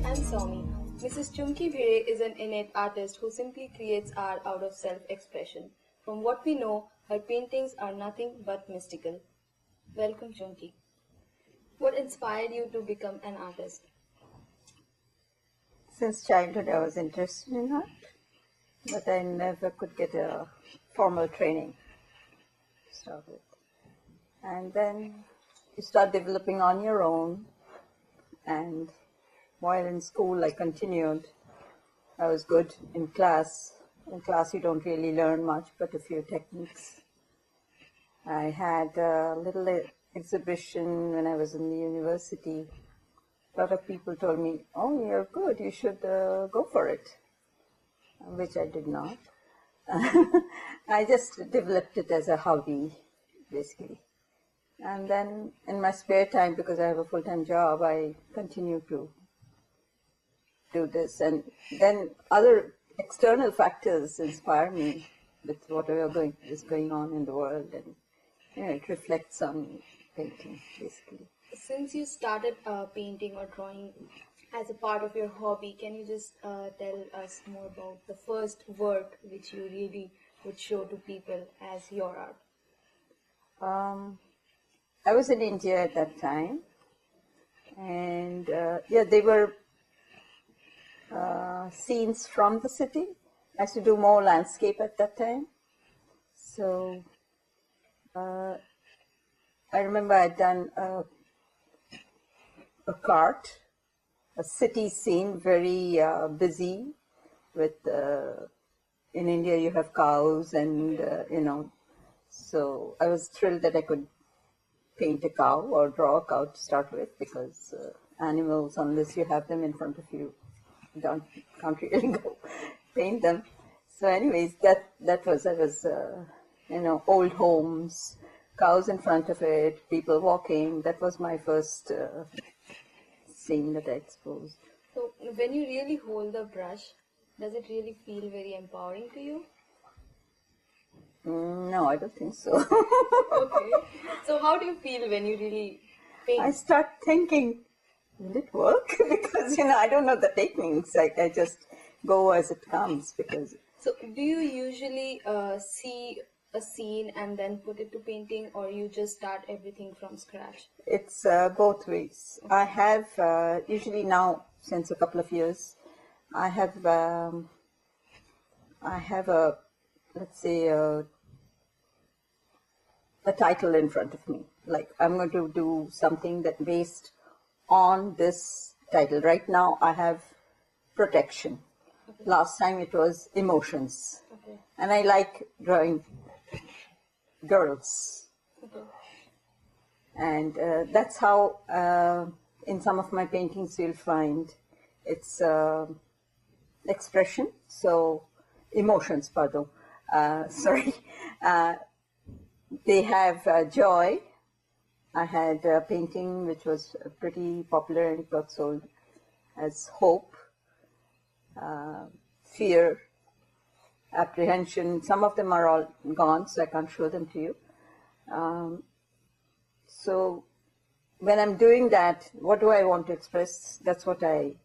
I'm Somi. Mrs. Chumki Bhide is an innate artist who simply creates art out of self-expression. From what we know, her paintings are nothing but mystical. Welcome, Chumki. What inspired you to become an artist? Since childhood, I was interested in art, but I never could get a formal training to start with. And then you start developing on your own, and while in school, I continued. I was good in class. In class, you don't really learn much, but a few techniques. I had a little exhibition when I was in the university. A lot of people told me, "Oh, you're good, you should go for it," which I did not. I just developed it as a hobby, basically. And then in my spare time, because I have a full-time job, I continue to do this. And then other external factors inspire me with whatever is going on in the world. And it reflects on painting, basically. Since you started painting or drawing as a part of your hobby, can you just tell us more about the first work which you really would show to people as your art? I was in India at that time, and they were scenes from the city. I used to do more landscape at that time. So I remember I'd done a cart, a city scene, very busy with, in India you have cows and, so I was thrilled that I could paint a cow or draw a cow to start with, because animals, unless you have them in front of you, can't really go paint them. So anyways, I was old homes, cows in front of it, people walking. That was my first scene that I exposed. So when you really hold the brush, does it really feel very empowering to you? No, I don't think so. Okay. So how do you feel when you really paint? I start thinking, will it work? Because, I don't know the techniques. I just go as it comes. So do you usually see a scene and then put it to painting, or you just start everything from scratch? It's both ways. I have, usually now, since a couple of years, I have a, let's say, a title in front of me. Like, I'm going to do something that based on this title. Right now, I have protection. Okay. Last time it was emotions. Okay. And I like drawing girls. Okay. And that's how, in some of my paintings, you'll find it's expression. So, emotions, pardon. Sorry. They have joy. I had a painting which was pretty popular and got sold as hope, fear, apprehension. Some of them are all gone, so I can't show them to you. So when I'm doing that, what do I want to express? That's what I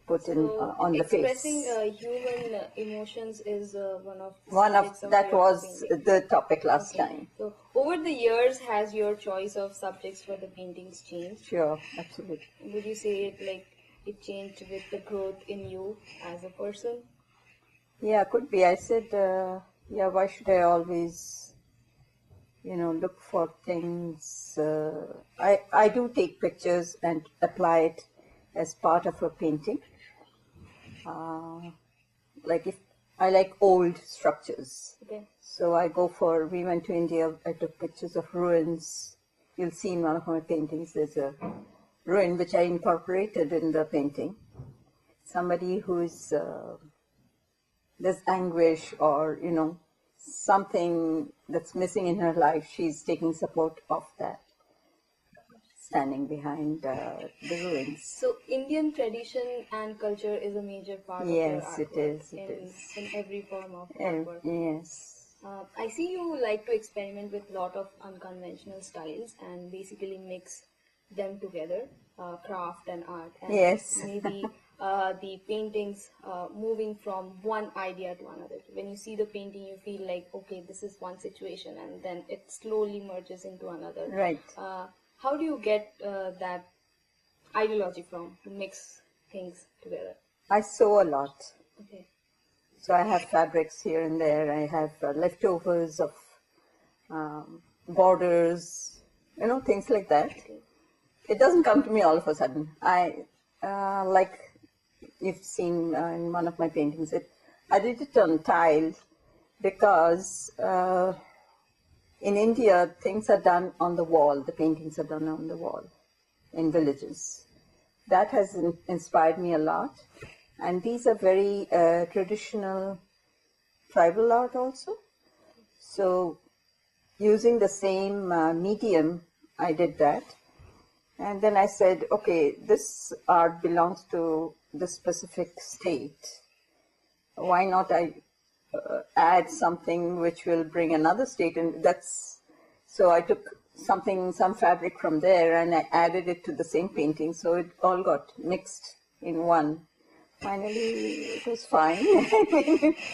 put in on the face. Expressing human emotions is that was the topic last time. So over the years, has your choice of subjects for the paintings changed? Sure, absolutely. Would you say it changed with the growth in you as a person? Yeah, could be. I said, why should I always, look for things? I do take pictures and apply it as part of a painting. Like if I like old structures. Okay. So we went to India, I took pictures of ruins. You'll see in one of my paintings, there's a ruin which I incorporated in the painting. Somebody who's, there's anguish or, something that's missing in her life, she's taking support of that, standing behind the ruins. So Indian tradition and culture is a major part of your artwork. Yes, it is. In every form of artwork. Yes. I see you like to experiment with a lot of unconventional styles and basically mix them together, craft and art. And yes. Maybe the paintings moving from one idea to another. When you see the painting, you feel like, okay, this is one situation, and then it slowly merges into another. Right. How do you get that ideology from to mix things together? I sew a lot. Okay. So I have fabrics here and there. I have leftovers of borders, things like that. Okay. It doesn't come to me all of a sudden. Like you've seen in one of my paintings, I did it on tile because in India, things are done on the wall. The paintings are done on the wall in villages. That has inspired me a lot. And these are very traditional tribal art also. So using the same medium, I did that. And then I said, okay, this art belongs to the specific state. Why not I add something which will bring another state? And so I took some fabric from there and I added it to the same painting. So it all got mixed in one. Finally, it was fine.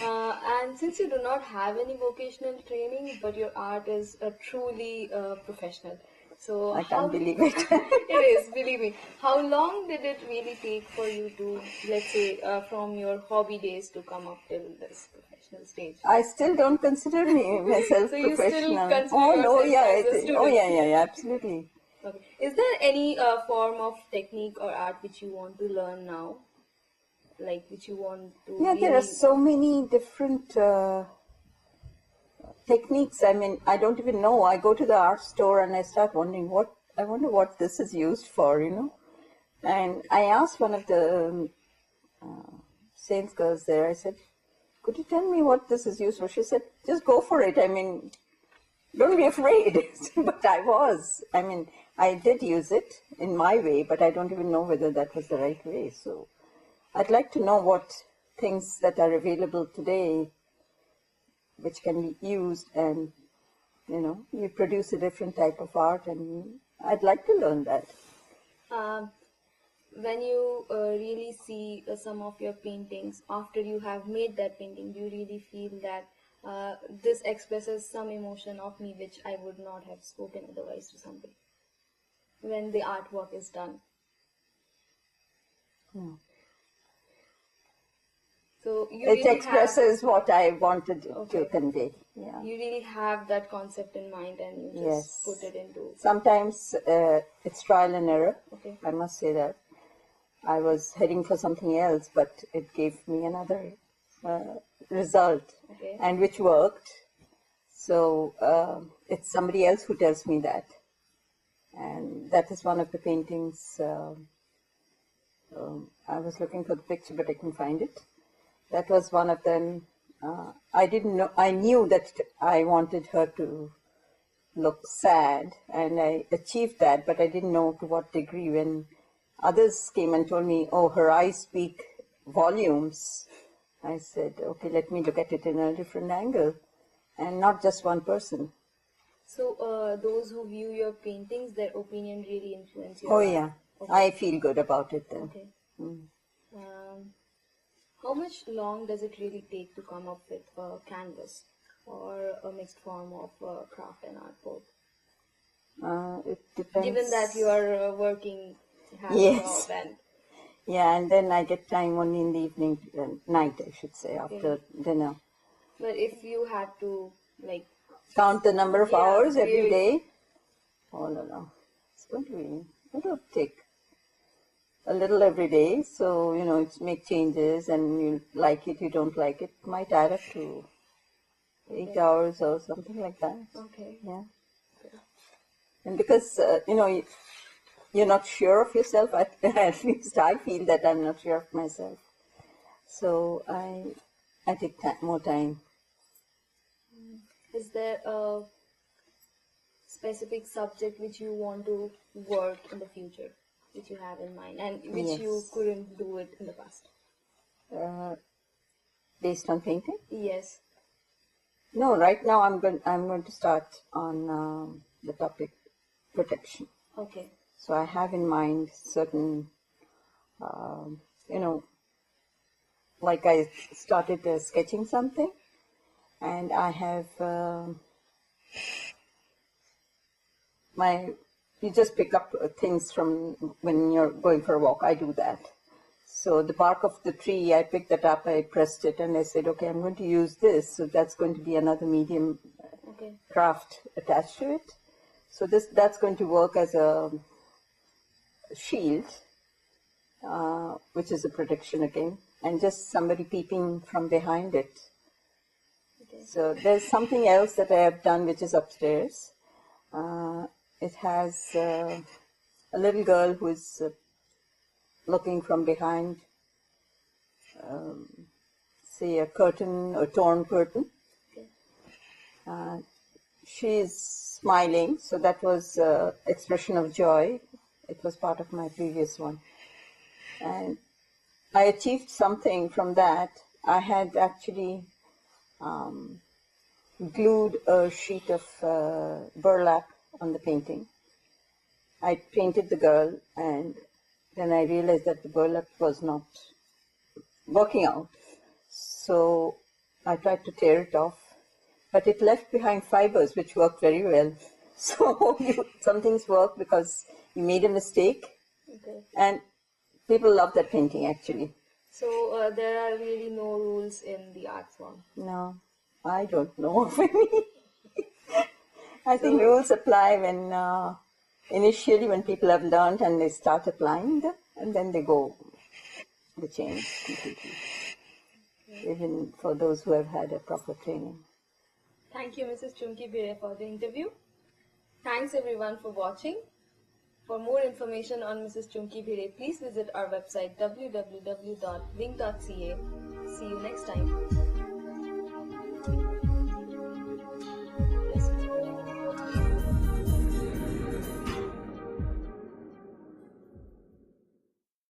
And since you do not have any vocational training, but your art is truly professional, so I can't believe it. It is, believe me. How long did it really take for you to, let's say, from your hobby days to come up till this professional stage? I still don't consider myself So you still professional. consider Oh no, yourself as a student? yeah, absolutely. Okay. Is there any form of technique or art which you want to learn now? Like which you want to There are so many different techniques. I mean, I don't even know. I go to the art store and I start wondering I wonder what this is used for, And I asked one of the sales girls there, I said, could you tell me what this is used for? She said, just go for it. I mean, don't be afraid. But I did use it in my way, but I don't even know whether that was the right way. So I'd like to know what things that are available today which can be used and, you produce a different type of art, and I'd like to learn that. When you really see some of your paintings, after you have made that painting, do you really feel that this expresses some emotion of me which I would not have spoken otherwise to somebody when the artwork is done? No. So you it really expresses what I wanted to convey. Yeah. You really have that concept in mind and you just put it into... Sometimes it's trial and error. Okay. I must say that. I was heading for something else, but it gave me another result, and which worked. So it's somebody else who tells me that. And that is one of the paintings. I was looking for the picture, but I couldn't find it. That was one of them. I didn't know. I knew that I wanted her to look sad, and I achieved that, but I didn't know to what degree. When others came and told me, oh, her eyes speak volumes, I said, okay, let me look at it in a different angle, and not just one person. So those who view your paintings, their opinion really influences your art? Oh, yeah. Okay. I feel good about it then. Okay. How much long does it really take to come up with a canvas or a mixed form of craft and art both? It depends. Given that you are working job and... Yeah, and then I get time only in the evening, night I should say, after dinner. But if you had to count the number of hours every day, oh no, it's going to be, it'll take a little every day. So, it's make changes, and you like it, you don't like it. Might add up to 8 hours or something like that. Okay. Yeah. Okay. And because, you're not sure of yourself, at least I feel that I'm not sure of myself. So I take more time. Is there a specific subject which you want to work in the future, which you have in mind, and which you couldn't do it in the past? Based on painting? Yes. No, right now I'm going to start on the topic protection. Okay. So I have in mind certain like I started sketching something, and I have you just pick up things from when you're going for a walk. I do that. So the bark of the tree, I picked that up, I pressed it, and I said, okay, I'm going to use this. So that's going to be another medium craft attached to it. So that's going to work as a shield, which is a protection again, and just somebody peeping from behind it. Okay. So there's something else that I have done which is upstairs. It has a little girl who is looking from behind, say a curtain, a torn curtain. Okay. She's smiling, so that was expression of joy. It was part of my previous one. And I achieved something from that. I had actually glued a sheet of burlap on the painting. I painted the girl, and then I realized that the burlap was not working out. So I tried to tear it off, but it left behind fibers, which worked very well. So some things work because you made a mistake, and people love that painting actually. So there are really no rules in the art form? No, I don't know of any. I think rules apply when initially when people have learned and they start applying them, and then they change completely. Even for those who have had a proper training. Thank you, Mrs. Chumki Bhide, for the interview. Thanks everyone for watching. For more information on Mrs. Chumki Bhide, please visit our website www.wing.ca. See you next time.